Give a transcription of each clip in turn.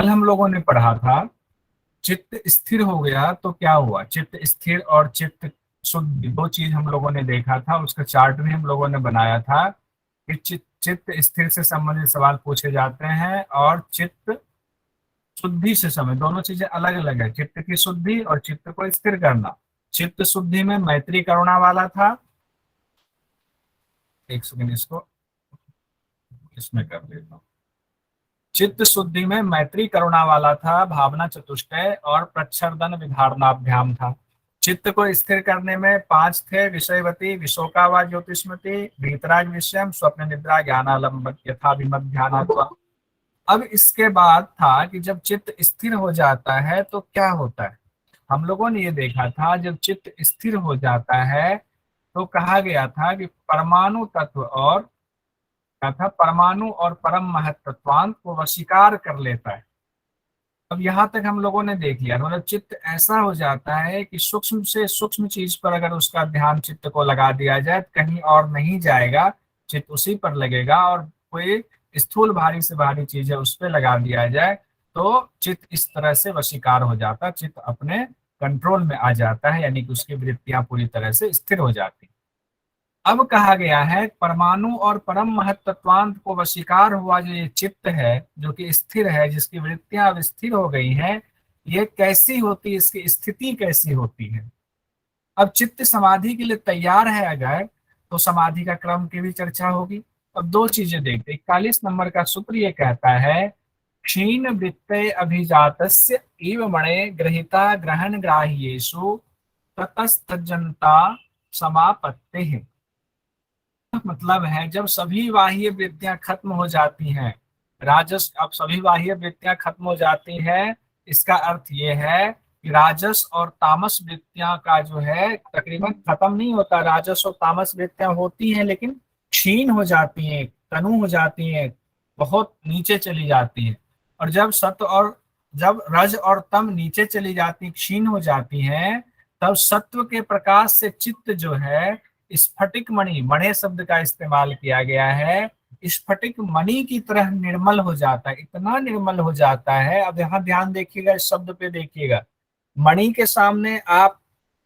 कल हम लोगों ने पढ़ा था, चित्त स्थिर हो गया तो क्या हुआ। चित्त स्थिर और चित्त शुद्ध दो चीज हम लोगों ने देखा था, उसका चार्ट भी हम लोगों ने बनाया था कि चित्त स्थिर से संबंधित सवाल पूछे जाते हैं और चित्त शुद्धि से संबंधित, दोनों चीजें अलग अलग है। चित्त की शुद्धि और चित्त को स्थिर करना। चित्त शुद्धि में मैत्री करुणा वाला था। एक सेकंड, इसको इसमें कर देता हूँ। चित्त शुद्धि में मैत्री करुणा वाला था, भावना चतुष्टय और प्रच्छर्दन विधारणाभ्याम था। चित्त को स्थिर करने में पांच थे, विषयवती, विशोकावा, ज्योतिष्मति, भीतराग, विषयम, स्वप्न, निद्रा, ज्ञानालंबन, यथा विमत ध्यानात्वा। अब इसके बाद था कि जब चित्त स्थिर हो जाता है तो क्या होता है। हम लोगों ने ये देखा था, जब चित्त स्थिर हो जाता है तो कहा गया था कि परमाणु तत्व और क्या था, परमाणु और परम महत्त्वांत को वशीकार कर लेता है। अब यहाँ तक हम लोगों ने देख लिया, मतलब चित्त ऐसा हो जाता है कि सूक्ष्म से सूक्ष्म चीज पर अगर उसका ध्यान चित्त को लगा दिया जाए तो कहीं और नहीं जाएगा, चित्त उसी पर लगेगा। और कोई स्थूल भारी से भारी चीज है उस पर लगा दिया जाए तो चित्त इस तरह से वशीकार हो जाता है, चित्त अपने कंट्रोल में आ जाता है, यानी कि उसकी वृत्तियां पूरी तरह से स्थिर हो जाती। अब कहा गया है परमाणु और परम महत्त्वांत को वशीकार हुआ जो ये चित्त है, जो कि स्थिर है, जिसकी वृत्तियां अब स्थिर हो गई हैं, ये कैसी होती है, इसकी स्थिति कैसी होती है। अब चित्त समाधि के लिए तैयार है अगर, तो समाधि का क्रम की भी चर्चा होगी। अब दो चीजें देखते, 41 नंबर का सूत्र ये कहता है, क्षीण वृत्ते अभिजातस्य इव मणे ग्रहिता ग्रहण ग्राह्येषु ततस्तजन्ता समापत्ति। मतलब है जब सभी बाह्य वृत्तियां खत्म हो जाती हैं, राजस, अब सभी बाह्य वृत्तियां खत्म हो जाती हैं, इसका अर्थ ये है कि राजस और तामस वृत्तियां का जो है तकरीबन खत्म नहीं होता। राजस और तामस वृत्तियां होती हैं लेकिन क्षीण हो जाती हैं, तनु हो जाती हैं, बहुत नीचे चली जाती हैं। और जब सत्व और जब रज और तम नीचे चली जाती, क्षीण हो जाती हैं, तब सत्व के प्रकाश से चित्त जो है स्फटिक मणि, मणे शब्द का इस्तेमाल किया गया है, स्फटिक मणि की तरह निर्मल हो जाता है, इतना निर्मल हो जाता है। अब यहाँ ध्यान देखिएगा, इस शब्द पे देखिएगा, मणि के सामने आप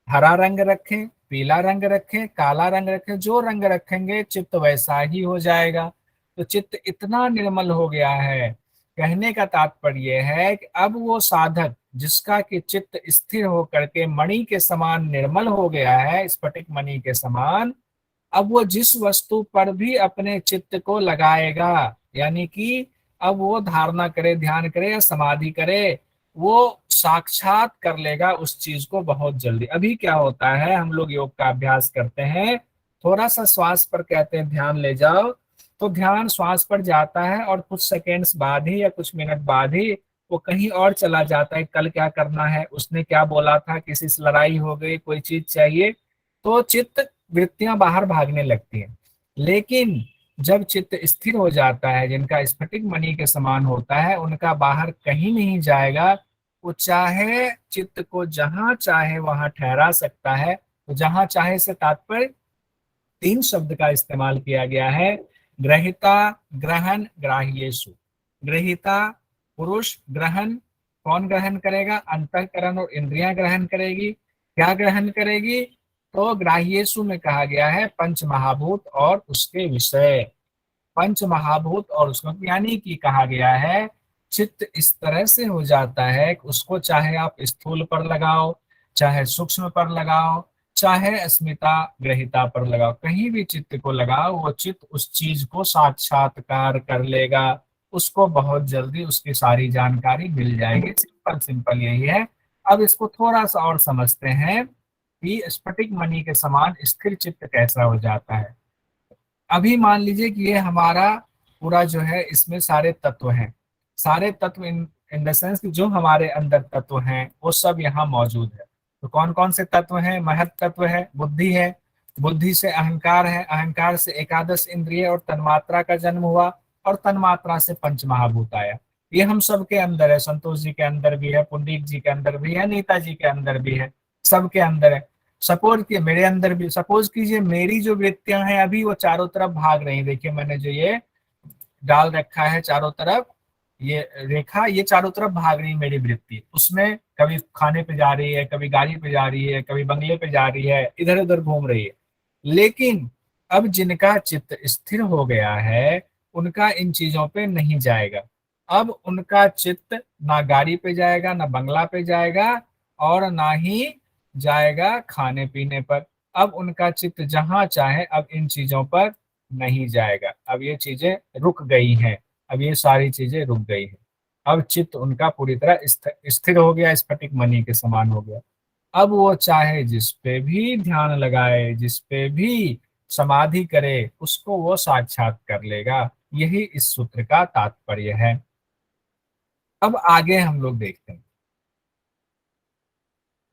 हरा रंग रखें, पीला रंग रखें, काला रंग रखें, जो रंग रखेंगे चित्त वैसा ही हो जाएगा। तो चित्त इतना निर्मल हो गया है, कहने का तात्पर्य है कि अब वो साधक जिसका कि चित्त स्थिर होकर के मणि के समान निर्मल हो गया है, स्फटिक मणि के समान, अब वो जिस वस्तु पर भी अपने चित्त को लगाएगा, यानी कि अब वो धारणा करे, ध्यान करे या समाधि करे, वो साक्षात कर लेगा उस चीज को बहुत जल्दी। अभी क्या होता है, हम लोग योग का अभ्यास करते हैं, थोड़ा सा श्वास पर कहते हैं ध्यान ले जाओ, तो ध्यान श्वास पर जाता है और कुछ सेकेंड्स बाद ही या कुछ मिनट बाद ही वो कहीं और चला जाता है। कल क्या करना है, उसने क्या बोला था, किसी से लड़ाई हो गई, कोई चीज चाहिए, तो चित्त वृत्तियां बाहर भागने लगती हैं। लेकिन जब चित्त स्थिर हो जाता है, जिनका स्फटिक मणि के समान होता है, उनका बाहर कहीं नहीं जाएगा, वो चाहे चित्त को जहां चाहे वहां ठहरा सकता है। तो जहां चाहे से तात्पर्य तीन शब्द का इस्तेमाल किया गया है, ग्रहिता, ग्रहण, ग्राह्येषु। ग्रहिता पुरुष, ग्रहण कौन ग्रहण करेगा, अंतःकरण और इंद्रियां ग्रहण करेगी। क्या ग्रहण करेगी, तो ग्राह्येषु में कहा गया है पंच महाभूत और उसके विषय। पंच महाभूत और उसको, यानी कि कहा गया है चित्त इस तरह से हो जाता है कि उसको चाहे आप स्थूल पर लगाओ, चाहे सूक्ष्म पर लगाओ, चाहे अस्मिता ग्रहिता पर लगाओ, कहीं भी चित्त को लगाओ, वो चित्त उस चीज को साक्षात्कार कर लेगा, उसको बहुत जल्दी उसकी सारी जानकारी मिल जाएगी। सिंपल सिंपल यही है। अब इसको थोड़ा सा और समझते हैं कि स्फटिक मणि के समान स्थिर चित्त कैसा हो जाता है। अभी मान लीजिए कि ये हमारा पूरा जो है, इसमें सारे तत्व हैं, सारे तत्व इन द सेंस कि जो हमारे अंदर तत्व हैं वो सब यहाँ मौजूद है। तो कौन कौन से तत्व हैं, महत तत्व है, बुद्धि है, बुद्धि से अहंकार है, अहंकार से एकादश इंद्रिय और तन्मात्रा का जन्म हुआ, और तन्मात्रा से पंच महाभूत आया। ये हम सब के अंदर है, संतोष जी के अंदर भी है, पुंडरीक जी के अंदर भी है, नीता जी के अंदर भी है, सबके अंदर है। सपोज कि मेरे अंदर भी, सपोज कीजिए मेरी जो वृत्तियां हैं अभी वो चारों तरफ भाग रही हैं, देखिए मैंने जो ये डाल रखा है चारों तरफ, ये रेखा, ये चारों तरफ भाग रही मेरी वृत्ति, उसमें कभी खाने पे जा रही है, कभी गाड़ी पे जा रही है, कभी बंगले पे जा रही है, इधर उधर घूम रही है। लेकिन अब जिनका चित्त स्थिर हो गया है उनका इन चीजों पे नहीं जाएगा। अब उनका चित्त ना गाड़ी पे जाएगा, ना बंगला पे जाएगा, और ना ही जाएगा खाने पीने पर। अब उनका चित्त जहां चाहे अब इन चीजों पर नहीं जाएगा। अब ये चीजें रुक गई हैं, अब ये सारी चीजें रुक गई हैं। अब चित्त उनका पूरी तरह स्थिर हो गया, स्फटिक मणि के समान हो गया। अब वो चाहे जिस पे भी ध्यान लगाए, जिस पे भी समाधि करे, उसको वो साक्षात कर लेगा। यही इस सूत्र का तात्पर्य है। अब आगे हम लोग देखते हैं।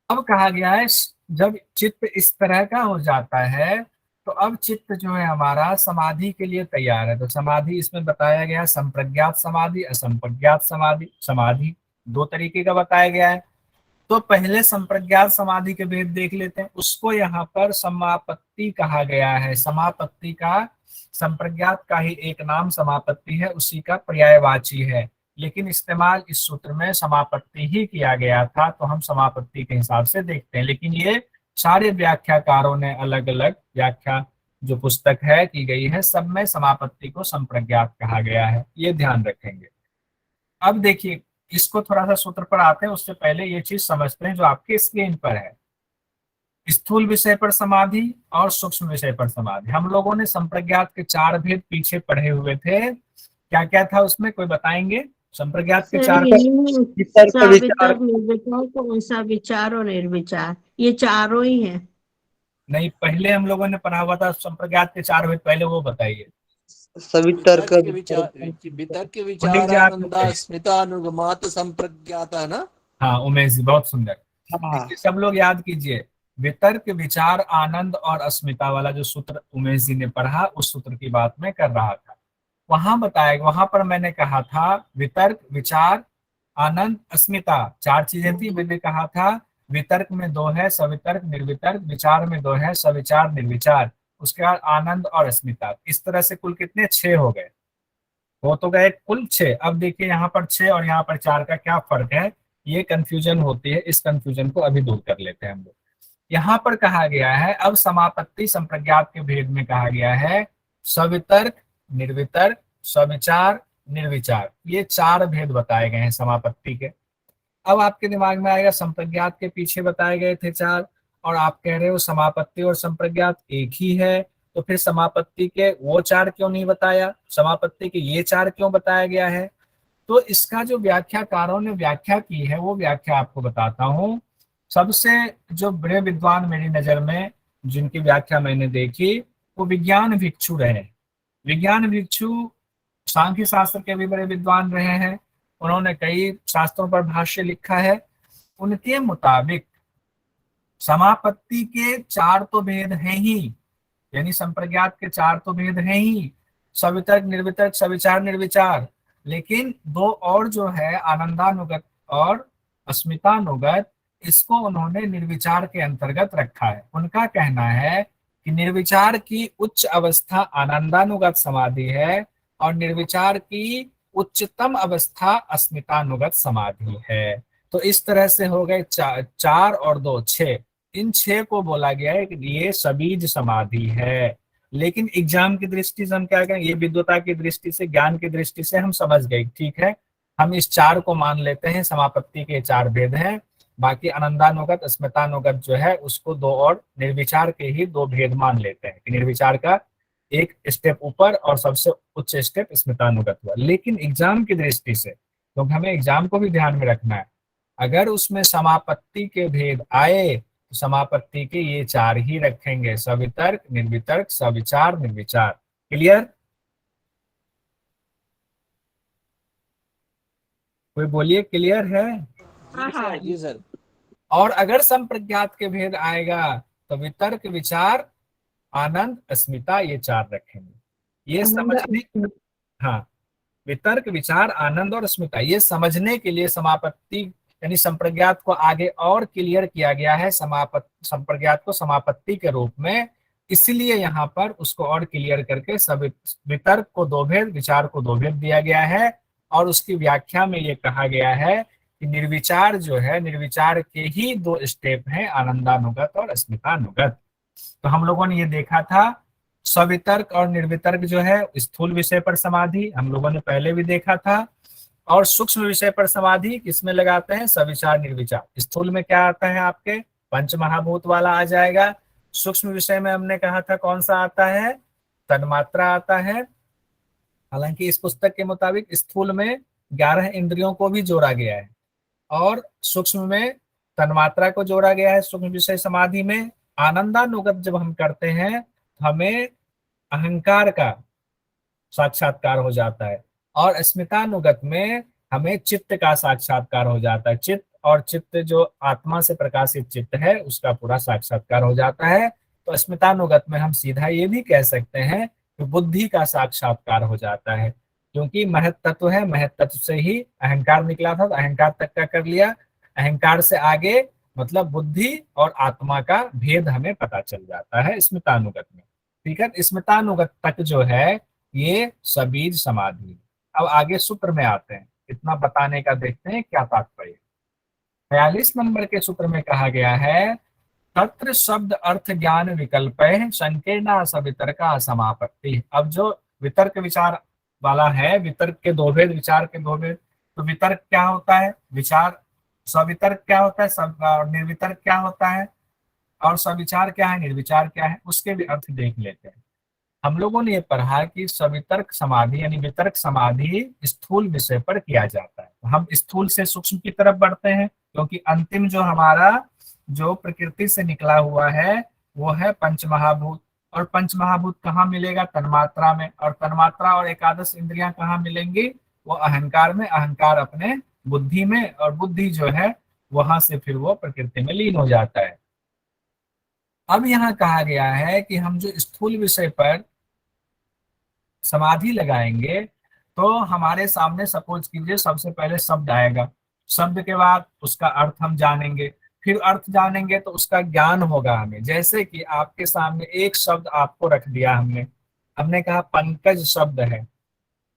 अब कहा गया है जब चित्त इस तरह का हो जाता है तो अब चित्त जो है हमारा समाधि के लिए तैयार है। तो समाधि इसमें बताया गया है, संप्रज्ञात समाधि, असंप्रज्ञात समाधि। समाधि दो तरीके का बताया गया है। तो पहले संप्रज्ञात समाधि के भेद देख लेते हैं। उसको यहाँ पर समापत्ति कहा गया है। समापत्ति का, संप्रज्ञात का ही एक नाम समापत्ति है, उसी का पर्यायवाची है, लेकिन इस्तेमाल इस सूत्र में समापत्ति ही किया गया था, तो हम समापत्ति के हिसाब से देखते हैं। लेकिन ये सारे व्याख्याकारों ने अलग अलग व्याख्या जो पुस्तक है की गई है, सब में समापत्ति को संप्रज्ञात कहा गया है, ये ध्यान रखेंगे। अब देखिए, इसको थोड़ा सा सूत्र पर आते हैं, उससे पहले ये चीज समझते हैं जो आपके स्क्रीन पर है। स्थूल विषय पर समाधि और सूक्ष्म विषय पर समाधि। हम लोगों ने संप्रज्ञात के चार भेद पीछे पढ़े हुए थे। क्या क्या था उसमें, कोई बताएंगे? संप्रज्ञात के चार वितर्क विचार, निर्विचार, कौन सा विचार और निर्विचार, ये चारों ही हैं। नहीं, पहले हम लोगों ने पढ़ा हुआ था संप्रज्ञात के चार भेद, पहले वो बताइए। सवितर्क वितर्क पंडित जी आप विचारानंदा स्मितानुगमात संप्रज्ञात है ना। हाँ उमेश जी, बहुत सुंदर। हाँ देखिए, सब लोग याद कीजिए, वितर्क विचार आनंद और अस्मिता वाला जो सूत्र उमेश जी ने पढ़ा, उस सूत्र की बात मैं कर रहा था। वहां बताया, वहां पर मैंने कहा था वितर्क विचार आनंद अस्मिता चार चीजें थी। मैंने कहा था वितर्क में दो है, सवितर्क निर्वितर्क, विचार में दो है, सविचार निर्विचार, उसके बाद आनंद और अस्मिता। इस तरह से कुल कितने, छह हो गए। वो तो गए कुल छह। अब देखिए यहाँ पर छह और यहाँ पर चार का क्या फर्क है, ये कंफ्यूजन होती है। इस कंफ्यूजन को अभी दूर कर लेते हैं हम लोग। यहाँ पर कहा गया है, अब समापत्ति संप्रज्ञात के भेद में कहा गया है सवितर्क निर्वितर्क सविचार निर्विचार, ये चार भेद बताए गए हैं समापत्ति के। अब आपके दिमाग में आएगा संप्रज्ञात के पीछे बताए गए थे चार, और आप कह रहे हो समापत्ति और संप्रज्ञात एक ही है, तो फिर समापत्ति के वो चार क्यों नहीं बताया, समापत्ति के ये चार क्यों बताया गया है? तो इसका जो व्याख्याकारों ने व्याख्या की है वो व्याख्या आपको बताता हूँ। सबसे जो बड़े विद्वान मेरी नजर में जिनकी व्याख्या मैंने देखी वो विज्ञान भिक्षु रहे। विज्ञान भिक्षु सांख्य शास्त्र के भी बड़े विद्वान रहे हैं, उन्होंने कई शास्त्रों पर भाष्य लिखा है। उनके मुताबिक समापत्ति के चार तो भेद हैं ही, यानी संप्रज्ञात के चार तो भेद हैं ही, सवितर्क निर्वितर्क सविचार निर्विचार, लेकिन दो और जो है आनंदानुगत और अस्मितानुगत, इसको उन्होंने निर्विचार के अंतर्गत रखा है। उनका कहना है कि निर्विचार की उच्च अवस्था आनंदानुगत समाधि है और निर्विचार की उच्चतम अवस्था अस्मितानुगत समाधि है। तो इस तरह से हो गए चार और दो छह, इन छह को बोला गया है कि ये सबीज समाधि है। लेकिन एग्जाम की दृष्टि से हम क्या करें, ये विद्वता की दृष्टि से, ज्ञान की दृष्टि से हम समझ गए, ठीक है, हम इस चार को मान लेते हैं, समापत्ति के चार भेद हैं। बाकी आनंदानुगत अस्मितानुगत जो है उसको दो और निर्विचार के ही दो भेद मान लेते हैं कि निर्विचार का एक स्टेप ऊपर और सबसे उच्च स्टेप स्मितानुगत हुआ। लेकिन एग्जाम की दृष्टि से, क्योंकि हमें एग्जाम को भी ध्यान में रखना है, अगर उसमें समापत्ति के भेद आए तो समापत्ति के ये चार ही रखेंगे, सवितर्क निर्वितर्क सविचार निर्विचार। क्लियर? कोई बोलिए, क्लियर है? जी सर। और अगर संप्रज्ञात के भेद आएगा तो वितर्क विचार आनंद अस्मिता ये चार रखेंगे। ये समझने, हाँ, वितर्क विचार आनंद और अस्मिता ये समझने के लिए समापत्ति यानी संप्रज्ञात को आगे और क्लियर किया गया है, संप्रज्ञात को समापत्ति के रूप में। इसलिए यहाँ पर उसको और क्लियर करके सब वितर्क को दो भेद, विचार को दो भेद दिया गया है, और उसकी व्याख्या में ये कहा गया है कि निर्विचार जो है, निर्विचार के ही दो स्टेप हैं, आनंदानुगत और स्मितानुगत। तो हम लोगों ने ये देखा था, सवितर्क और निर्वितर्क जो है स्थूल विषय पर समाधि हम लोगों ने पहले भी देखा था, और सूक्ष्म विषय पर समाधि किसमें लगाते हैं, सविचार निर्विचार। स्थूल में क्या आता है आपके, पंच महाभूत वाला आ जाएगा। सूक्ष्म विषय में हमने कहा था कौन सा आता है, तन्मात्रा आता है। हालांकि इस पुस्तक के मुताबिक स्थूल में 11 इंद्रियों को भी जोड़ा गया है और सूक्ष्म में तन्मात्रा को जोड़ा गया है। सूक्ष्म विषय समाधि में आनंदानुगत जब हम करते हैं हमें अहंकार का साक्षात्कार हो जाता है, और स्मितानुगत में हमें चित्त का साक्षात्कार हो जाता है। चित्त और चित्त जो आत्मा से प्रकाशित चित्त है उसका पूरा साक्षात्कार हो जाता है। तो स्मितानुगत में हम सीधा ये भी कह सकते हैं कि बुद्धि का साक्षात्कार हो जाता है, क्योंकि महत तत्व है, महत तत्व से ही अहंकार निकला था, तो अहंकार तक का कर लिया। अहंकार से आगे मतलब बुद्धि और आत्मा का भेद हमें पता चल जाता है स्मितानुगत में। ठीक है, स्मितानुगत तक जो है ये सबीज समाधि। अब आगे सूत्र में आते हैं, इतना बताने का देखते हैं क्या तात्पर्य। 42 नंबर के सूत्र में कहा गया है, तत्र शब्द अर्थ ज्ञान विकल्प संकीर्णा सवितर्का समापत्ति। अब जो वितर्क विचार वाला है, वितर्क के दो भेद, विचार के दो भेद, तो वितर्क क्या होता है, विचार, सवितर्क क्या होता है, और निर्वितर्क क्या होता है, और सविचार क्या है, निर्विचार क्या है, उसके भी अर्थ देख लेते हैं। हम लोगों ने ये पढ़ा कि सवितर्क समाधि यानी वितर्क समाधि स्थूल विषय पर किया जाता है। हम स्थूल से सूक्ष्म की तरफ बढ़ते हैं, क्योंकि अंतिम जो हमारा जो प्रकृति से निकला हुआ है वो है पंचमहाभूत, और पंचमहाभूत कहाँ मिलेगा, तन्मात्रा में, और तन्मात्रा और एकादश इंद्रियां कहाँ मिलेंगी, वो अहंकार में, अहंकार अपने बुद्धि में, और बुद्धि जो है वहां से फिर वो प्रकृति में लीन हो जाता है। अब यहाँ कहा गया है कि हम जो स्थूल विषय पर समाधि लगाएंगे तो हमारे सामने सपोज कीजिए सबसे पहले शब्द आएगा, शब्द के बाद उसका अर्थ हम जानेंगे, फिर अर्थ जानेंगे तो उसका ज्ञान होगा हमें। जैसे कि आपके सामने एक शब्द आपको रख दिया हमने, हमने कहा पंकज शब्द है।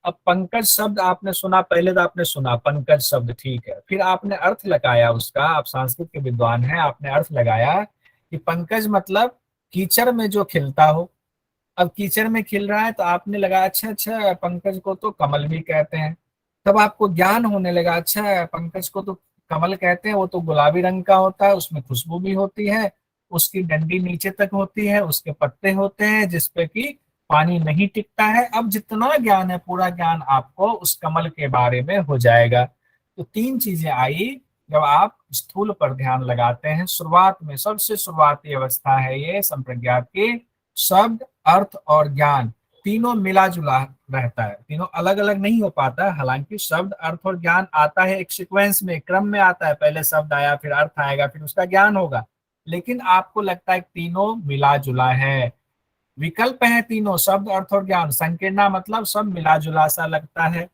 अब पंकज शब्द आपने सुना, पहले तो आपने सुना पंकज शब्द, ठीक है, फिर आपने अर्थ लगाया उसका, आप संस्कृत के विद्वान हैं, आपने अर्थ लगाया कि पंकज मतलब कीचड़ में जो खिलता हो। अब कीचड़ में खिल रहा है तो आपने लगा अच्छा अच्छा पंकज को तो कमल भी कहते हैं। तब आपको ज्ञान होने लगा, अच्छा पंकज को तो कमल कहते हैं, वो तो गुलाबी रंग का होता है, उसमें खुशबू भी होती है, उसकी डंडी नीचे तक होती है, उसके पत्ते होते हैं जिसपे कि पानी नहीं टिकता है। अब जितना ज्ञान है पूरा ज्ञान आपको उस कमल के बारे में हो जाएगा। तो तीन चीजें आई जब आप स्थूल पर ध्यान लगाते हैं। शुरुआत में सबसे शुरुआती अवस्था है ये संप्रज्ञात की, शब्द अर्थ और ज्ञान तीनों मिला जुला रहता है, तीनों अलग अलग नहीं हो पाता। हालांकि शब्द अर्थ और ज्ञान आता है एक सीक्वेंस में, क्रम में आता है, पहले शब्द आया फिर अर्थ आएगा फिर उसका ज्ञान होगा, लेकिन आपको लगता है तीनों मिला जुला है। विकल्प है तीनों, शब्द अर्थ और ज्ञान, संकीर्णा मतलब सब मिला जुला सा लगता है।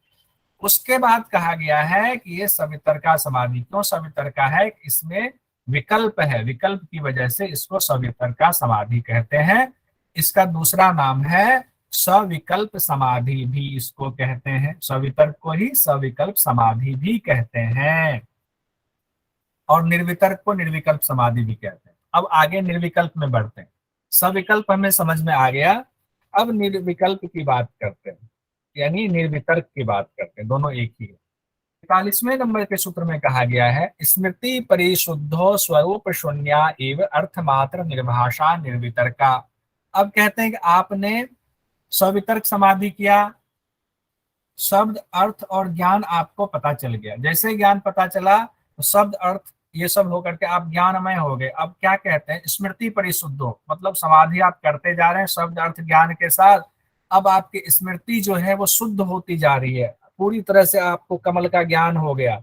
उसके बाद कहा गया है कि ये सवितर्का समाधि। क्यों सवितर्का है, इसमें विकल्प है, विकल्प की वजह से इसको सवितर्का समाधि कहते हैं। इसका दूसरा नाम है सविकल्प समाधि भी इसको कहते हैं, सवितर्क को ही सविकल्प समाधि भी कहते हैं, और निर्वितर्क को निर्विकल्प समाधि भी कहते हैं। अब आगे निर्विकल्प में बढ़ते हैं, सविकल्प हमें समझ में आ गया, अब निर्विकल्प की बात करते हैं, यानी निर्वितर्क की बात करते हैं, दोनों एक ही है। 41वें नंबर के सूत्र में कहा गया है, स्मृति परिशुद्धो स्वरूप शून्या एवं अर्थमात्र निर्भाषा निर्वितर्का। अब कहते हैं कि आपने सवितर्क समाधि किया, शब्द अर्थ और ज्ञान आपको पता चल गया। जैसे ज्ञान पता चला तो शब्द अर्थ ये सब होकर के आप ज्ञानमय हो गए। अब क्या कहते हैं, स्मृति परिशुद्धो मतलब समाधि आप करते जा रहे हैं शब्द अर्थ ज्ञान के साथ, अब आपकी स्मृति जो है वो शुद्ध होती जा रही है, पूरी तरह से आपको कमल का ज्ञान हो गया,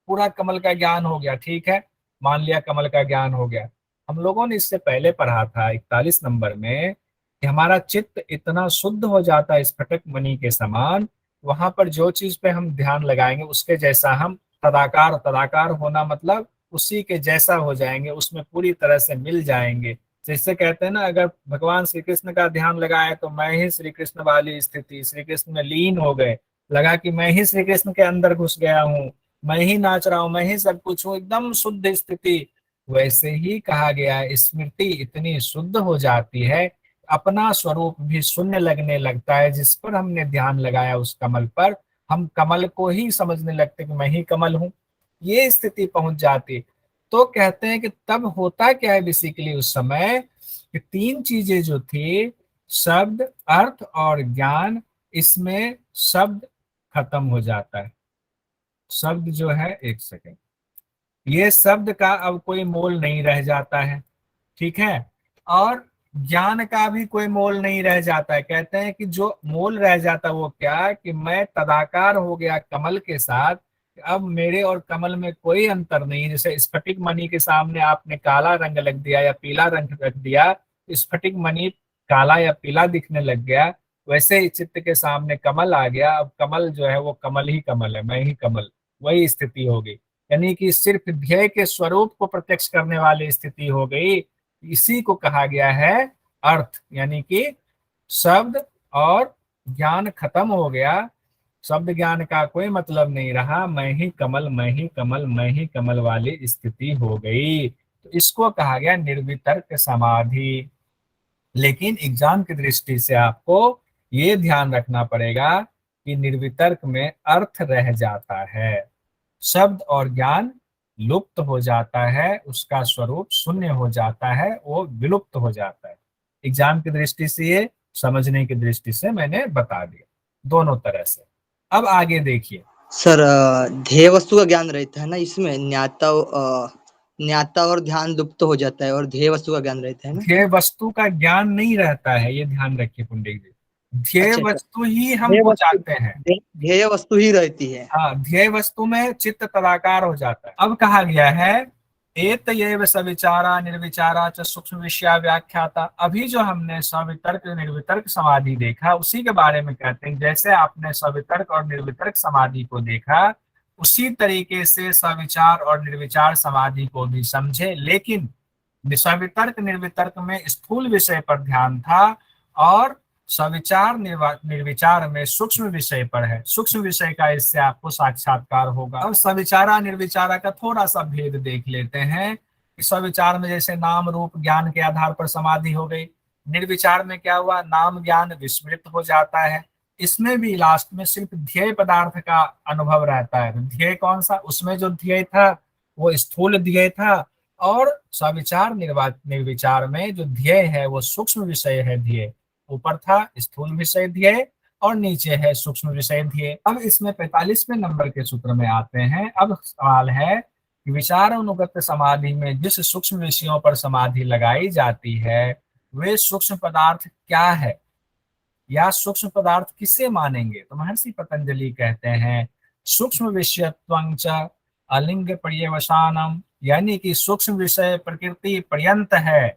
पूरा कमल का ज्ञान हो गया। ठीक है, मान लिया कमल का ज्ञान हो गया। हम लोगों ने इससे पहले पढ़ा था 41 नंबर में कि हमारा चित्त इतना शुद्ध हो जाता है स्फटिक मणि के समान, वहां पर जो चीज पे हम ध्यान लगाएंगे उसके जैसा हम तदाकार, तदाकार होना मतलब उसी के जैसा हो जाएंगे, उसमें पूरी तरह से मिल जाएंगे। जैसे कहते हैं ना, अगर भगवान श्री कृष्ण का ध्यान लगाए तो मैं ही श्री कृष्ण वाली स्थिति, श्री कृष्ण में लीन हो गए, लगा कि मैं ही श्री कृष्ण के अंदर घुस गया हूँ, मैं ही नाच रहा हूँ, मैं ही सब कुछ हूँ, एकदम शुद्ध स्थिति। वैसे ही कहा गया है, स्मृति इतनी शुद्ध हो जाती है, अपना स्वरूप भी शून्य लगने लगता है। जिस पर हमने ध्यान लगाया उस कमल पर, हम कमल को ही समझने लगते कि मैं ही कमल हूँ, ये स्थिति पहुंच जाती। तो कहते हैं कि तब होता क्या है बेसिकली उस समय, कि तीन चीजें जो थी, शब्द, अर्थ और ज्ञान, इसमें शब्द खत्म हो जाता है। शब्द जो है, एक सेकेंड, ये शब्द का अब कोई मोल नहीं रह जाता है, ठीक है। और ज्ञान का भी कोई मोल नहीं रह जाता है। कहते हैं कि जो मोल रह जाता है वो क्या, कि मैं तदाकार हो गया कमल के साथ। अब मेरे और कमल में कोई अंतर नहीं है। जैसे स्फटिक मणि के सामने आपने काला रंग रख दिया या पीला रंग रख दिया, स्फटिक मणि काला या पीला दिखने लग गया, वैसे ही चित्त के सामने कमल आ गया। अब कमल जो है वो कमल ही कमल है, मैं ही कमल, वही स्थिति होगी। यानी कि सिर्फ ध्येय के स्वरूप को प्रत्यक्ष करने वाली स्थिति हो गई। इसी को कहा गया है अर्थ, यानी कि शब्द और ज्ञान खत्म हो गया। शब्द ज्ञान का कोई मतलब नहीं रहा, मैं ही कमल, मैं ही कमल, मैं ही कमल वाली स्थिति हो गई। तो इसको कहा गया निर्वितर्क समाधि। लेकिन एग्जाम की दृष्टि से आपको ये ध्यान रखना पड़ेगा कि निर्वितर्क में अर्थ रह जाता है, शब्द और ज्ञान लुप्त हो जाता है, उसका स्वरूप शून्य हो जाता है, वो विलुप्त हो जाता है। एग्जाम की दृष्टि से ये, समझने की दृष्टि से मैंने बता दिया, दोनों तरह से। अब आगे देखिए। सर, ध्येय वस्तु का ज्ञान रहता है ना, इसमें ज्ञाता और ध्यान लुप्त हो जाता है और ध्येय वस्तु का ज्ञान रहता है ना। ध्येय वस्तु का ज्ञान नहीं रहता है, ये ध्यान रखिए पंडित जी। ध्येय अच्छा अच्छा, वस्तु ही हम ध्येय हो वस्तु, जाते हैं। ध्येय वस्तु ही रहती है। हाँ, ध्येय वस्तु में चित्त तदाकार हो जाता है। अब कहा गया है, एतयैव सविचारा निर्विचारा च सूक्ष्म विषया व्याख्याता। अभी जो हमने सवितर्क निर्वितर्क समाधि देखा, उसी के बारे में कहते हैं। जैसे आपने सवितर्क और निर्वितर्क समाधि को देखा, उसी तरीके से सविचार और निर्विचार समाधि को भी समझे। लेकिन सवितर्क निर्वितर्क में स्थूल विषय पर ध्यान था, और सविचार निर्विचार में सूक्ष्म विषय पर है। सूक्ष्म विषय का इससे आपको साक्षात्कार होगा। अब सविचारा निर्विचारा का थोड़ा सा भेद देख लेते हैं। सविचार में जैसे नाम रूप ज्ञान के आधार पर समाधि हो गई, निर्विचार में क्या हुआ, नाम ज्ञान विस्मृत हो जाता है। इसमें भी लास्ट में सिर्फ ध्येय पदार्थ का अनुभव रहता है। ध्येय कौन सा, उसमें जो ध्येय था वो स्थूल ध्येय था, और सविचार निर्विचार में जो ध्येय है वो सूक्ष्म विषय है। ध्येय ऊपर था स्थूल विषय ध्येय, और नीचे है सूक्ष्म विषय ध्येय। अब इसमें 45वें नंबर के सूत्र में आते हैं। अब सवाल है कि विचार अनुगत समाधि में जिस सूक्ष्म विषयों पर समाधि लगाई जाती है, वे सूक्ष्म पदार्थ क्या है, या सूक्ष्म पदार्थ किसे मानेंगे। तो महर्षि पतंजलि कहते हैं, सूक्ष्म विषयत्वं च अलिंग पर्यवसानम, यानी कि सूक्ष्म विषय प्रकृति पर्यंत है।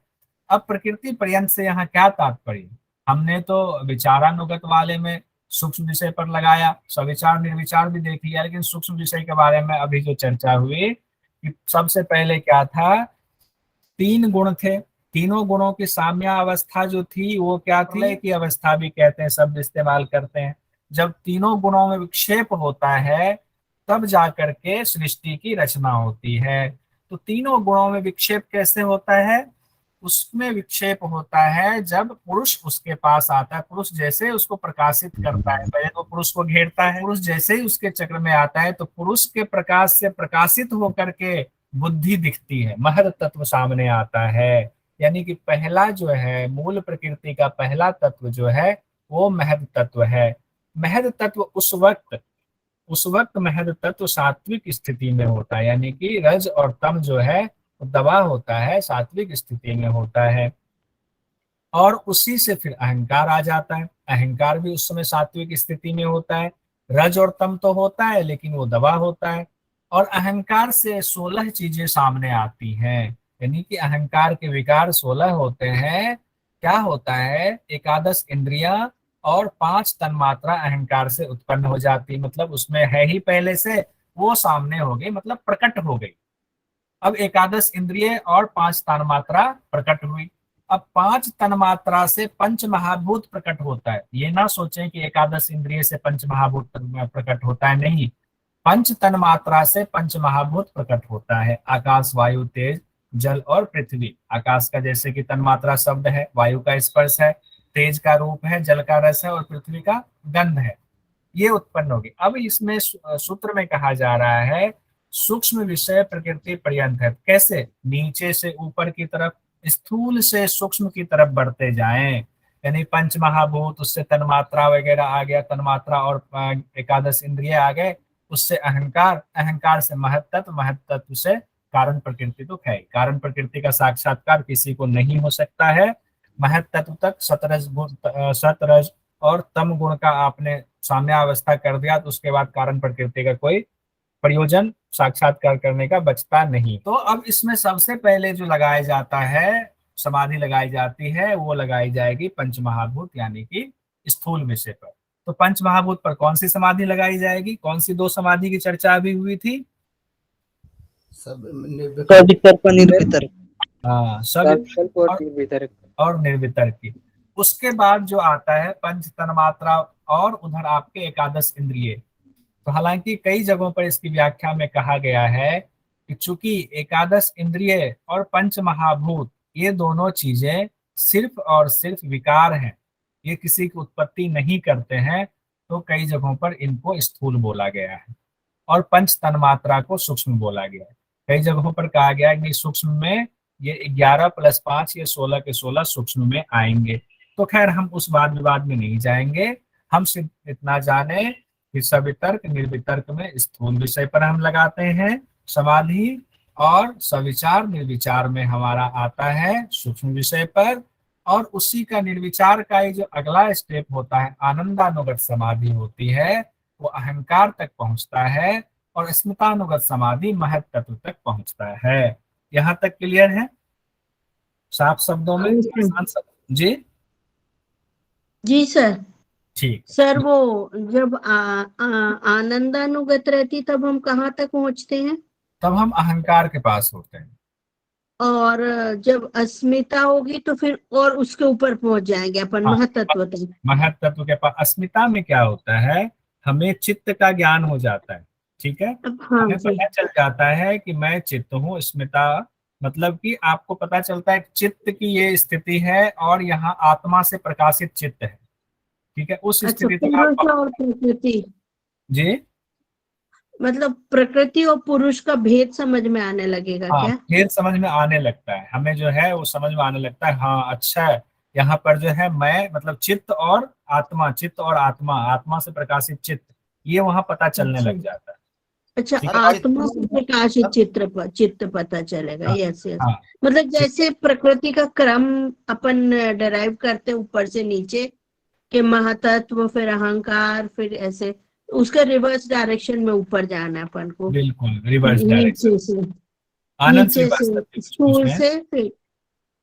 अब प्रकृति पर्यंत से यहाँ क्या तात्पर्य, हमने तो विचारानुगत वाले में सूक्ष्म विषय पर लगाया, सविचार निर्विचार भी देख लिया, लेकिन सूक्ष्म विषय के बारे में अभी जो चर्चा हुई कि सबसे पहले क्या था, तीन गुण थे। तीनों गुणों की साम्या अवस्था जो थी वो क्या थी, प्रलय की अवस्था भी कहते हैं, शब्द इस्तेमाल करते हैं। जब तीनों गुणों में विक्षेप होता है तब जाकर के सृष्टि की रचना होती है। तो तीनों गुणों में विक्षेप कैसे होता है, उसमें विक्षेप होता है जब पुरुष उसके पास आता है। पुरुष जैसे उसको प्रकाशित करता है, पहले तो पुरुष को घेरता है, पुरुष जैसे ही उसके चक्र में आता है तो पुरुष के प्रकाश से प्रकाशित होकर के बुद्धि दिखती है, महद तत्व सामने आता है। यानी कि पहला जो है, मूल प्रकृति का पहला तत्व जो है वो महद तत्व है। महद तत्व उस वक्त महद तत्व सात्विक स्थिति में होता है, यानी कि रज और तम जो है दबा होता है, सात्विक स्थिति में होता है। और उसी से फिर अहंकार आ जाता है। अहंकार भी उस समय सात्विक स्थिति में होता है। रज और तम तो होता है लेकिन वो दबा होता है। और अहंकार से 16 चीजें सामने आती हैं, यानी कि अहंकार के विकार 16 होते हैं। क्या होता है, एकादश इंद्रियां और 5 तन्मात्रा अहंकार से उत्पन्न हो जाती, मतलब उसमें है ही पहले से, वो सामने हो गई, मतलब प्रकट हो गई। अब एकादश इंद्रिय और 5 तन्मात्रा प्रकट हुई। अब 5 तन्मात्रा से पंच महाभूत प्रकट होता है। ये ना सोचें कि एकादश इंद्रिय से पंच महाभूत प्रकट होता है, नहीं। पंच तन्मात्रा से पंच महाभूत प्रकट होता है, आकाश, वायु, तेज, जल और पृथ्वी। आकाश का जैसे कि तन्मात्रा शब्द है, वायु का स्पर्श है, तेज का रूप है, जल का रस है और पृथ्वी का गंध है। ये उत्पन्न होगी। अब इसमें सूत्र में कहा जा रहा है सूक्ष्म विषय प्रकृति पर्यंत है। कैसे? नीचे से ऊपर की तरफ, स्थूल से सूक्ष्म की तरफ बढ़ते जाएं। यानी पंच महाभूत, उससे तन्मात्रा वगैरह आ गया, तन्मात्रा और एकादश इंद्रिय आ गए, उससे अहंकार, अहंकार से महत्तत्व, महत्तत्व से कारण प्रकृति तो है। कारण प्रकृति का साक्षात्कार किसी को नहीं हो सकता है। महत्तत्व तक सतरज गुण, सतरज और तम गुण का आपने साम्यावस्था कर दिया तो उसके बाद कारण प्रकृति का कोई प्रयोजन साक्षात्कार करने का बचता नहीं। तो अब इसमें सबसे पहले जो लगाया जाता है, समाधि लगाई जाती है, वो लगाई जाएगी पंच महाभूत यानी कि स्थूल विषय पर। तो पंच महाभूत पर कौन सी समाधि लगाई जाएगी? कौन सी 2 समाधि की चर्चा अभी हुई थी? सवितर्क और निर्वितर्क। हाँ, सविकल्प और निर्वितर्क। और निर्वितर्क की। उसके बाद जो आता है पंच तन्मात्रा और उधर आपके एकादश इंद्रिय। तो हालांकि कई जगहों पर इसकी व्याख्या में कहा गया है कि चूंकि एकादश इंद्रिय और पंच महाभूत ये दोनों चीजें सिर्फ और सिर्फ विकार हैं, ये किसी की उत्पत्ति नहीं करते हैं, तो कई जगहों पर इनको स्थूल बोला गया है और पंच तन्मात्रा को सूक्ष्म बोला गया है। कई जगहों पर कहा गया है कि सूक्ष्म में ये 11 + 5 ये 16 के 16 सूक्ष्म में आएंगे। तो खैर हम उस वाद विवाद में नहीं जाएंगे, हम सिर्फ इतना जाने कि सवितर्क निर्वितर्क में स्थूल विषय पर हम लगाते हैं समाधि और सविचार निर्विचार में हमारा आता है सूक्ष्म विषय पर। और उसी का निर्विचार का जो अगला स्टेप होता है आनंदानुगत समाधि होती है, वो अहंकार तक पहुंचता है और स्मृतानुगत समाधि महत तत्व तक पहुंचता है। यहाँ तक क्लियर है? साफ शब्दों में, आसान शब्द। जी जी सर। ठीक सर वो जब आनंदानुगत रहती तब हम कहाँ तक पहुंचते हैं? तब हम अहंकार के पास होते हैं। और जब अस्मिता होगी तो फिर और उसके ऊपर पहुंच जाएंगे अपन महतत्व तक। महत्त्व के पास अस्मिता में क्या होता है, हमें चित्त का ज्ञान हो जाता है। ठीक है, हाँ हमें जी। पता चल जाता है कि मैं चित्त हूँ। स्मिता मतलब कि आपको पता चलता है कि चित्त की ये स्थिति है और यहाँ आत्मा से प्रकाशित चित्त है। ठीक है, उस अच्छा, स्थिति तक पुरुष आप। और प्रकृति, जी मतलब प्रकृति और पुरुष का भेद समझ में आने लगेगा हाँ, क्या? फिर समझ में आने लगता है, हमें जो है वो समझ में आने लगता है। हाँ अच्छा है, यहाँ पर जो है मैं मतलब चित्त और आत्मा, चित्त और आत्मा, आत्मा से प्रकाशित चित्त, ये वहां पता चलने अच्छा। लग जाता है। अच्छा, ठीक है। आत्मा से प्रकाशित चित्त पता चलेगा। हाँ, यस यस। हाँ, मतलब जैसे प्रकृति का क्रम अपन डराइव करते ऊपर से नीचे के महतत्व, फिर अहंकार, फिर ऐसे उसका रिवर्स डायरेक्शन में ऊपर जाना है अपन को। बिल्कुल रिवर्स डायरेक्शन। नीचे से, आनंद नीचे से श्रीवास्तव जी कुछ पूछ स्थूल रहे हैं। से फिर।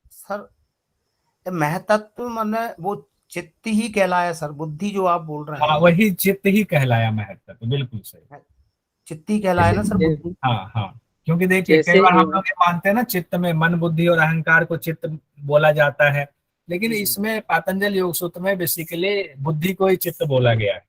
सर महतत्व माने वो चित्त ही कहलाया सर, बुद्धि जो आप बोल रहे हाँ, हैं वही चित्त ही कहलाया महत्व, बिल्कुल सही। चित्त ही कहलाया ना सर बुद्धि। हाँ हाँ, क्योंकि देखिए जैसे कई बार हम लोग ये मानते हैं ना चित्त में मन बुद्धि और अहंकार को चित्त बोला जाता है, लेकिन इसमें पातंजल योग सूत्र में बेसिकली बुद्धि को ही चित्त बोला गया है।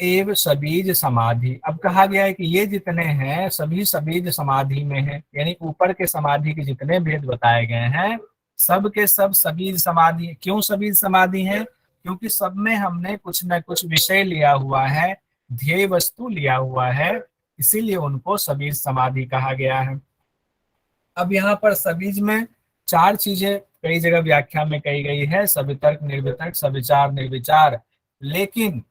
एव सबीज समाधि, अब कहा गया है कि ये जितने हैं सभी सबीज समाधि में हैं, यानी ऊपर के समाधि के जितने भेद बताए गए हैं सब के सब सबीज समाधि। क्यों सबीज समाधि है? क्योंकि सब में हमने कुछ न कुछ विषय लिया हुआ है, ध्येय वस्तु लिया हुआ है, इसीलिए उनको सबीज समाधि कहा गया है। अब यहाँ पर सबीज में 4 चीजें कई जगह व्याख्या में कही गई है, सवितर्क निर्वितर्क सविचार निर्विचार। लेकिन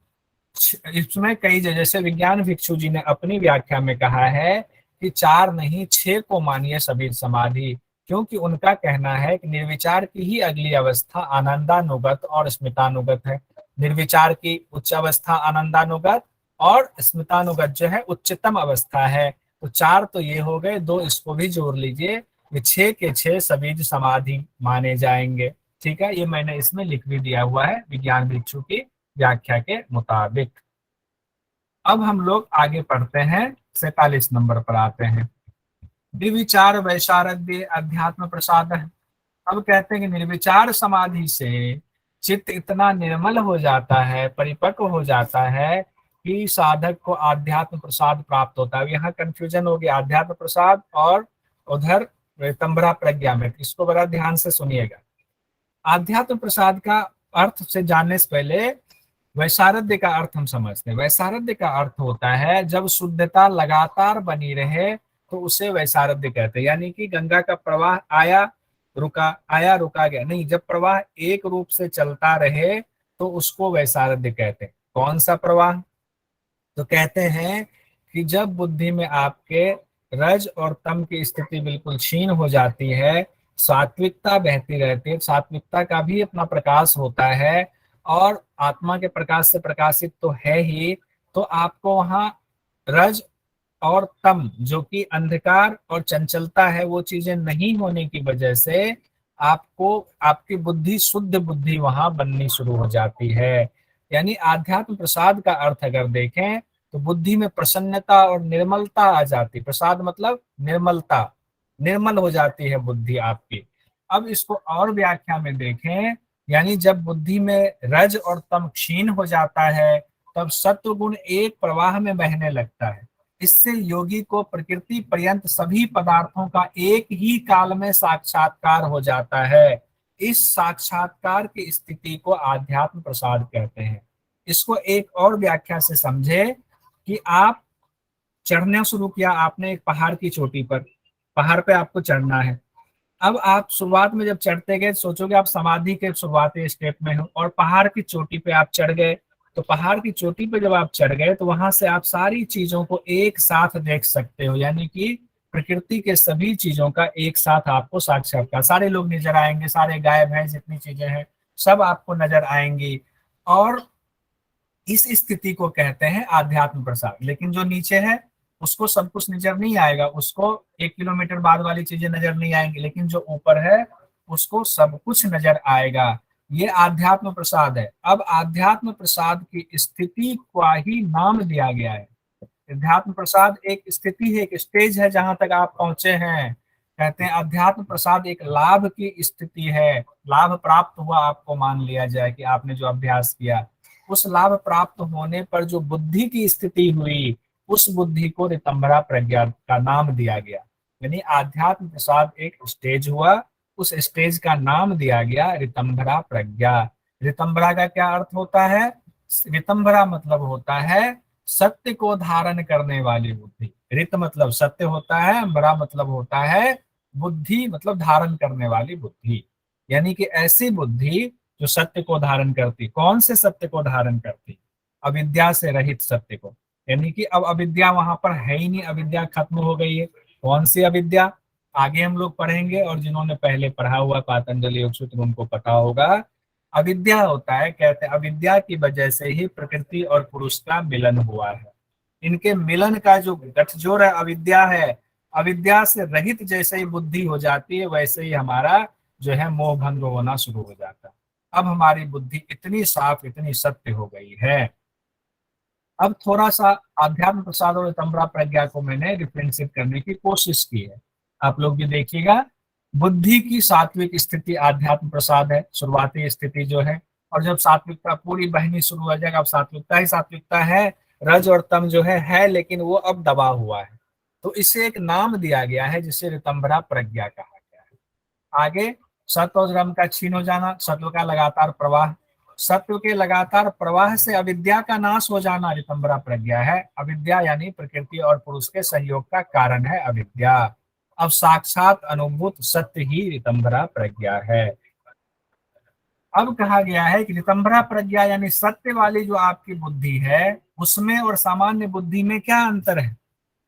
इसमें कई जैसे विज्ञान भिक्षु जी ने अपनी व्याख्या में कहा है कि 4 नहीं 6 को मानिए सबीज समाधि, क्योंकि उनका कहना है कि निर्विचार की ही अगली अवस्था आनंदानुगत और स्मितानुगत है। निर्विचार की उच्च अवस्था आनंदानुगत और स्मितानुगत जो है उच्चतम अवस्था है। तो 4 तो ये हो गए, 2 इसको भी जोड़ लीजिए, ये 6 के 6 सबीज समाधि माने जाएंगे। ठीक है, ये मैंने इसमें लिख भी दिया हुआ है विज्ञान भिक्षु की व्याख्या के मुताबिक। अब हम लोग आगे पढ़ते हैं, 47 नंबर पर आते हैं। निर्विचार वैशारद्य अध्यात्म प्रसाद। अब कहते हैं कि निर्विचार समाधि से चित्त इतना निर्मल हो जाता है, परिपक्व हो जाता है कि साधक को आध्यात्म प्रसाद प्राप्त होता है। यहाँ कंफ्यूजन हो गया आध्यात्म प्रसाद और उधर ऋतंभरा प्रज्ञा में, इसको बड़ा ध्यान से सुनिएगा। आध्यात्म प्रसाद का अर्थ से जानने से पहले वैसारध्य का अर्थ हम समझते हैं। वैसारध्य का अर्थ होता है जब शुद्धता लगातार बनी रहे तो उसे वैसारध्य कहते हैं। यानी कि गंगा का प्रवाह आया रुका गया नहीं, जब प्रवाह एक रूप से चलता रहे तो उसको वैसारध्य कहते हैं। कौन सा प्रवाह? तो कहते हैं कि जब बुद्धि में आपके रज और तम की स्थिति बिल्कुल क्षीण हो जाती है, सात्विकता बहती रहती है, सात्विकता का भी अपना प्रकाश होता है और आत्मा के प्रकाश से प्रकाशित तो है ही, तो आपको वहां रज और तम जो कि अंधकार और चंचलता है वो चीजें नहीं होने की वजह से आपको आपकी बुद्धि शुद्ध बुद्धि वहां बननी शुरू हो जाती है। यानी आध्यात्म प्रसाद का अर्थ अगर देखें तो बुद्धि में प्रसन्नता और निर्मलता आ जाती। प्रसाद मतलब निर्मलता, निर्मल हो जाती है बुद्धि आपकी। अब इसको और व्याख्या में देखें, यानी जब बुद्धि में रज और तम क्षीण हो जाता है तब सत्व गुण एक प्रवाह में बहने लगता है। इससे योगी को प्रकृति पर्यंत सभी पदार्थों का एक ही काल में साक्षात्कार हो जाता है। इस साक्षात्कार की स्थिति को आध्यात्म प्रसाद कहते हैं। इसको एक और व्याख्या से समझे कि आप चढ़ना शुरू किया, आपने एक पहाड़ की चोटी पर, पहाड़ पे आपको चढ़ना है। अब आप शुरुआत में जब चढ़ते गए सोचोगे आप समाधि के शुरुआती स्टेप में हो और पहाड़ की चोटी पे आप चढ़ गए, तो पहाड़ की चोटी पे जब आप चढ़ गए तो वहां से आप सारी चीजों को एक साथ देख सकते हो। यानी कि प्रकृति के सभी चीजों का एक साथ आपको साक्षात्कार, सारे लोग नजर आएंगे, सारे गाय भैंस जितनी चीजें हैं सब आपको नजर आएंगी। और इस स्थिति को कहते हैं आध्यात्म प्रसाद। लेकिन जो नीचे है उसको सब कुछ नजर नहीं आएगा, उसको 1 किलोमीटर बाद वाली चीजें नजर नहीं आएंगी, लेकिन जो ऊपर है उसको सब कुछ नजर आएगा। ये आध्यात्म प्रसाद है। अब आध्यात्म प्रसाद की स्थिति का ही नाम दिया गया है। अध्यात्म प्रसाद एक स्थिति है, एक स्टेज है जहां तक आप पहुंचे हैं। कहते हैं अध्यात्म प्रसाद एक लाभ की स्थिति है। लाभ प्राप्त हुआ आपको, मान लिया जाए कि आपने जो अभ्यास किया उस लाभ प्राप्त होने पर जो बुद्धि की स्थिति हुई उस बुद्धि को ऋतंभरा प्रज्ञा का नाम दिया गया। यानी आध्यात्म प्रसाद एक स्टेज हुआ, उस स्टेज का नाम दिया गया ऋतंभरा प्रज्ञा। ऋतंभरा का क्या अर्थ होता है? ऋतंभरा मतलब होता है सत्य को धारण करने वाली बुद्धि। ऋत मतलब सत्य होता है, अंबरा मतलब होता है बुद्धि, मतलब धारण करने वाली बुद्धि। यानी कि ऐसी बुद्धि जो सत्य को धारण करती। कौन से सत्य को धारण करती? अविद्या से रहित सत्य को। यानी कि अब अविद्या वहां पर है ही नहीं, अविद्या खत्म हो गई है। कौन सी अविद्या? आगे हम लोग पढ़ेंगे, और जिन्होंने पहले पढ़ा हुआ पातंजलि योग सूत्र उनको पता होगा। अविद्या होता है, कहते हैं अविद्या की वजह से ही प्रकृति और पुरुष का मिलन हुआ है। इनके मिलन का जो गठजोड़ है अविद्या है। अविद्या से रहित जैसे ही बुद्धि हो जाती है वैसे ही हमारा जो है मोह भंग होना शुरू हो जाता है। अब हमारी बुद्धि इतनी साफ, इतनी सत्य हो गई है। अब थोड़ा सा आध्यात्म प्रसाद और ऋतंभरा प्रज्ञा को मैंने डिफरेंशिएट करने की कोशिश की है। आप लोग भी देखिएगा, बुद्धि की सात्विक स्थिति आध्यात्म प्रसाद है, शुरुआती स्थिति जो है। और जब सात्विकता पूरी बहनी शुरू हो जाएगा, अब सात्विकता ही सात्विकता है, रज और तम जो है लेकिन वो अब दबा हुआ है, तो इसे एक नाम दिया गया है जिसे ऋतंभरा प्रज्ञा कहा गया है। आगे सत्व और रम का क्षीण हो जाना, सत्व का लगातार प्रवाह, सत्व के लगातार प्रवाह से अविद्या का नाश हो जाना ऋतंभरा प्रज्ञा है। अविद्या यानी प्रकृति और पुरुष के सहयोग का कारण है अविद्या। अब साक्षात अनुभूत सत्य ही ऋतंभरा प्रज्ञा है। अब कहा गया है कि ऋतंभरा प्रज्ञा यानी सत्य वाली जो आपकी बुद्धि है उसमें और सामान्य बुद्धि में क्या अंतर है?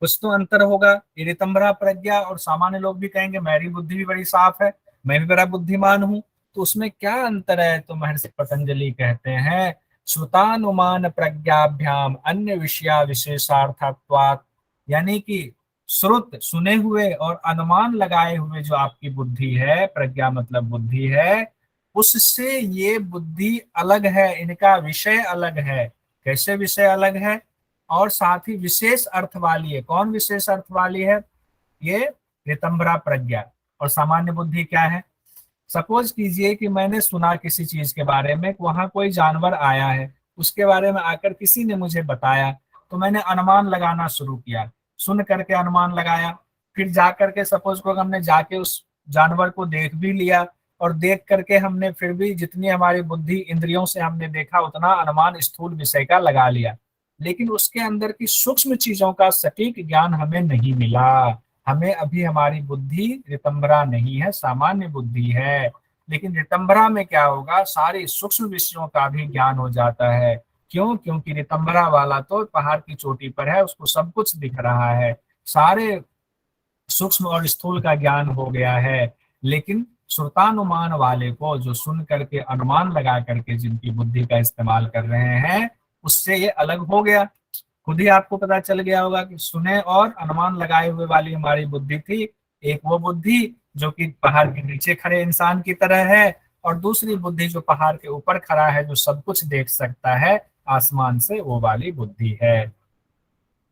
कुछ तो अंतर होगा। ये ऋतंभरा प्रज्ञा और सामान्य लोग भी कहेंगे मेरी बुद्धि भी बड़ी साफ है, मैं भी बड़ा बुद्धिमान हूं, तो उसमें क्या अंतर है? तो महर्षि पतंजलि कहते हैं श्रुतानुमान प्रज्ञाभ्याम अन्य विषया विशेषार्थत्वात्। यानी कि श्रुत सुने हुए और अनुमान लगाए हुए जो आपकी बुद्धि है, प्रज्ञा मतलब बुद्धि है, उससे ये बुद्धि अलग है, इनका विषय अलग है। कैसे विषय अलग है? और साथ ही विशेष अर्थ वाली है। कौन विशेष अर्थ वाली है? ये ऋतंभरा प्रज्ञा। और सामान्य बुद्धि क्या है? सपोज कीजिए कि मैंने सुना किसी चीज के बारे में, वहां कोई जानवर आया है, उसके बारे में आकर किसी ने मुझे बताया, तो मैंने अनुमान लगाना शुरू किया, सुन करके अनुमान लगाया, फिर जा करके सपोज को हमने जाके उस जानवर को देख भी लिया, और देख करके हमने फिर भी जितनी हमारी बुद्धि इंद्रियों से हमने देखा उतना अनुमान स्थूल विषय का लगा लिया, लेकिन उसके अंदर की सूक्ष्म चीजों का सटीक ज्ञान हमें नहीं मिला। हमें अभी हमारी बुद्धि ऋतंभरा नहीं है, सामान्य बुद्धि है। लेकिन ऋतंभरा में क्या होगा, सारे सूक्ष्म विषयों का भी ज्ञान हो जाता है। क्यों? क्योंकि ऋतंभरा वाला तो पहाड़ की चोटी पर है, उसको सब कुछ दिख रहा है, सारे सूक्ष्म और स्थूल का ज्ञान हो गया है। लेकिन श्रुतानुमान वाले को, जो सुन करके अनुमान लगा करके जिनकी बुद्धि का इस्तेमाल कर रहे हैं, उससे ये अलग हो गया। खुद ही आपको पता चल गया होगा कि सुने और अनुमान लगाए हुए वाली हमारी बुद्धि थी, एक वो बुद्धि जो कि पहाड़ के नीचे खड़े इंसान की तरह है, और दूसरी बुद्धि जो पहाड़ के ऊपर खड़ा है, जो सब कुछ देख सकता है आसमान से, वो वाली बुद्धि है।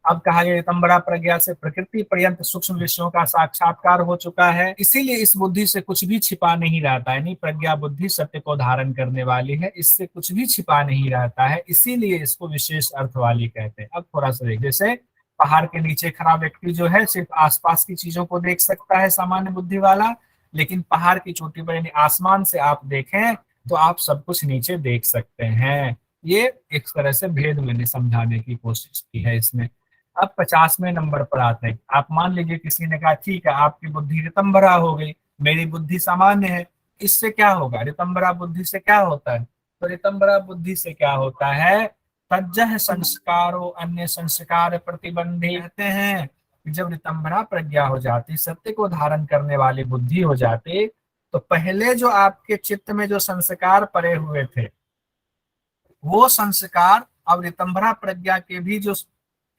अब कहा गया ऋतंभरा प्रज्ञा से प्रकृति पर्यंत सूक्ष्म विषयों का साक्षात्कार हो चुका है, इसीलिए इस बुद्धि से कुछ भी छिपा नहीं रहता है। यानी प्रज्ञा बुद्धि सत्य को धारण करने वाली है, इससे कुछ भी छिपा नहीं रहता है, इसीलिए इसको विशेष अर्थ वाली कहते हैं। अब थोड़ा सा देख, जैसे पहाड़ के नीचे खड़ा व्यक्ति जो है सिर्फ आसपास की चीजों को देख सकता है सामान्य बुद्धि वाला, लेकिन पहाड़ की चोटी पर यानी आसमान से आप देखें तो आप सब कुछ नीचे देख सकते हैं। ये एक तरह से भेद मैंने समझाने की कोशिश की है इसमें। अब 50वें नंबर पर आते हैं। आप मान लीजिए किसी ने कहा ठीक है आपकी बुद्धि ऋतंभरा हो गई, मेरी बुद्धि सामान्य है, इससे क्या होगा? ऋतंभरा बुद्धि से क्या होता है? तो ऋतंभरा बुद्धि से क्या होता है, तज्जह संस्कारो अन्य संस्कार प्रतिबंधी। कहते हैं कि जब ऋतंभरा प्रज्ञा हो जाती, सत्य को धारण करने वाली बुद्धि हो जाती, तो पहले जो आपके चित्त में जो संस्कार पड़े हुए थे, वो संस्कार अब ऋतंभरा प्रज्ञा के भी जो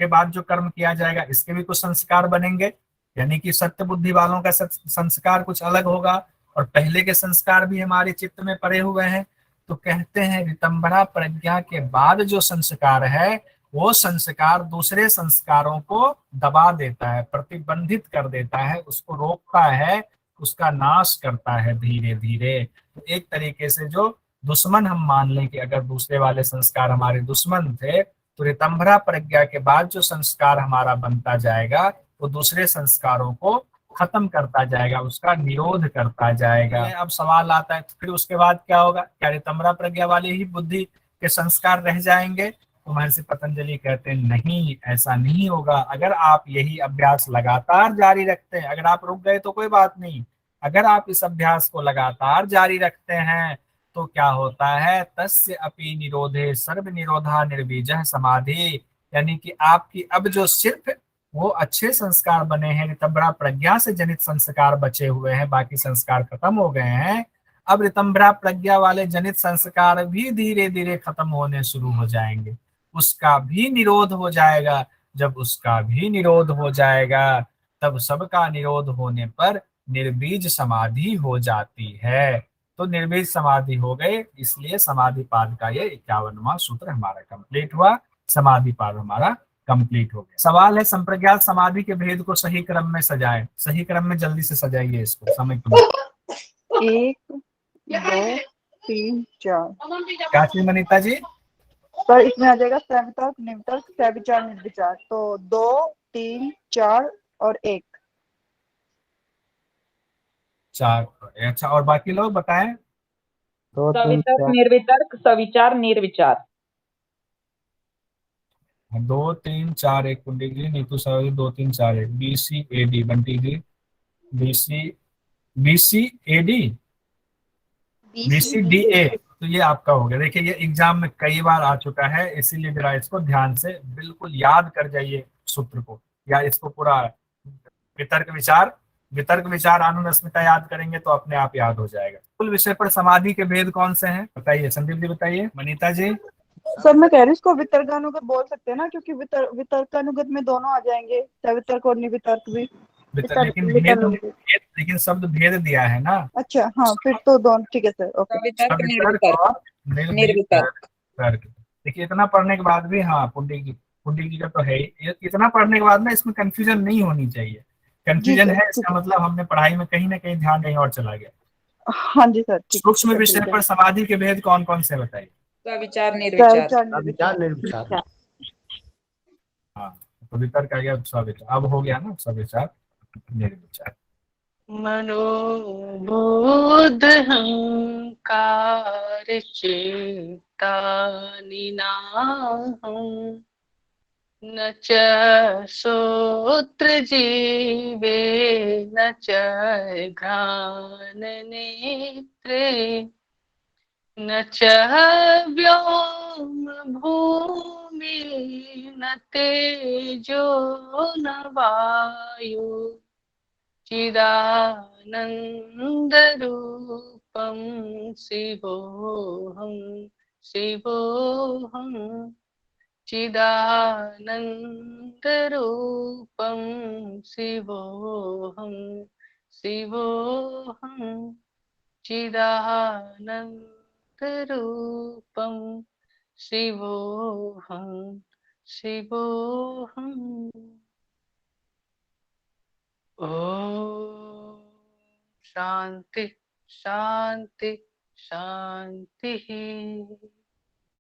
के बाद जो कर्म किया जाएगा, इसके भी कुछ संस्कार बनेंगे। यानी कि सत्य बुद्धि वालों का संस्कार कुछ अलग होगा, और पहले के संस्कार भी हमारे चित्त में पड़े हुए हैं। तो कहते हैं ऋतंभरा प्रज्ञा के बाद जो संस्कार है, वो संस्कार दूसरे संस्कारों को दबा देता है, प्रतिबंधित कर देता है, उसको रोकता है, उसका नाश करता है धीरे धीरे। तो एक तरीके से जो दुश्मन हम मान लें कि अगर दूसरे वाले संस्कार हमारे दुश्मन थे, तो ऋतंभरा प्रज्ञा के बाद जो संस्कार हमारा बनता जाएगा, वो दूसरे संस्कारों को खत्म करता जाएगा, उसका निरोध करता जाएगा। अब सवाल आता है, तो फिर उसके बाद क्या होगा? क्या ऋतंभरा प्रज्ञा वाली ही बुद्धि के संस्कार रह जाएंगे? तो महर्षि पतंजलि कहते हैं नहीं, ऐसा नहीं होगा। अगर आप यही अभ्यास लगातार जारी रखते हैं, अगर आप रुक गए तो कोई बात नहीं, अगर आप इस अभ्यास को लगातार जारी रखते हैं तो क्या होता है, तस्य अपि निरोधे सर्व निरोधा निर्बीजः समाधि। यानी कि आपकी अब जो सिर्फ वो अच्छे संस्कार बने हैं, ऋतंभरा प्रज्ञा से जनित संस्कार बचे हुए हैं, बाकी संस्कार खत्म हो गए हैं, अब ऋतंभरा प्रज्ञा वाले जनित संस्कार भी धीरे धीरे खत्म होने शुरू हो जाएंगे, उसका भी निरोध हो जाएगा। जब उसका भी निरोध हो जाएगा, तब सबका निरोध होने पर निर्बीज समाधि हो जाती है। तो निर्बीज समाधि हो गए, इसलिए समाधि पाद का ये 51वां सूत्र हमारा कंप्लीट हुआ, समाधि पाद हमारा कंप्लीट हो गया। सवाल है, संप्रज्ञात समाधि के भेद को सही क्रम में सजाएं। सही क्रम में जल्दी से सजाइए इसको, समय कम। 1 2 3 4। क्या चीज मनीता जी? पर इसमें आ जाएगा सवितर्क, निवितर्क, सविचार, निर्विचार। तो 2 3 4 और 1। 4। अच्छा, और बाकी लोग बताएं। 2 3 सवितर्क, 4 निर्वितर्क, सविचार, निर्विचार। 2 3 4 1 कुंडी जी, नीतू सर 2 3 4 1। BCAD बंटी जी, BCAD BCDA। तो ये आपका हो गया। देखिए ये एग्जाम में कई बार आ चुका है, इसीलिए जरा इसको ध्यान से बिल्कुल याद कर जाइए सूत्र को, या इसको पूरा वितर्क विचार अनुस्मिता याद करेंगे तो अपने आप याद हो जाएगा। कुल विषय पर समाधि के भेद कौन से हैं बताइए, संदीप जी बताइए। मनीता जी? सर मैं कह रही हूँ इसको वितर्कानुगत बोल सकते हैं ना, क्योंकि वितर्कानुगत में दोनों आ जाएंगे, सवितर्क और निवितर्क भी। लेकिन शब्द भेद दिया है ना। अच्छा हाँ, फिर तो दोनों ठीक है सर। ओके। सवितर्क, निर्वितर्क, निर्वितर्क। देखिए इतना पढ़ने के बाद भी, हाँ पुंडी जी का तो है ही, इतना पढ़ने के बाद ना इसमें कंफ्यूजन नहीं होनी चाहिए। कंफ्यूजन है इसका मतलब हमने पढ़ाई में कहीं ना कहीं ध्यान कहीं और चला गया। हाँ जी सर, ठीक सूक्ष्म है, विषय ठीक है। पर समाधि के भेद कौन कौन से बताइए? सविचार निर्विचार। सविचार विचार निर्विचार। निर्विचार। हाँ, तो वितर्क आ गया, सविचार अब हो गया ना, सविचार निर्विचार। मनोबोध हंकार चेता निनाहम् न च श्रोत्र जीवे न च घ्राण नेत्रे न च व्योम भूमि न तेजो न वायु चिदानन्दरूपं शिवोऽहं शिवोऽहं चिदानन्दरूपं शिवोऽहं शिवोऽहं चिदानन्दरूपं शिवोऽहं शिवोऽहम्। ओम शांति शांति शांति।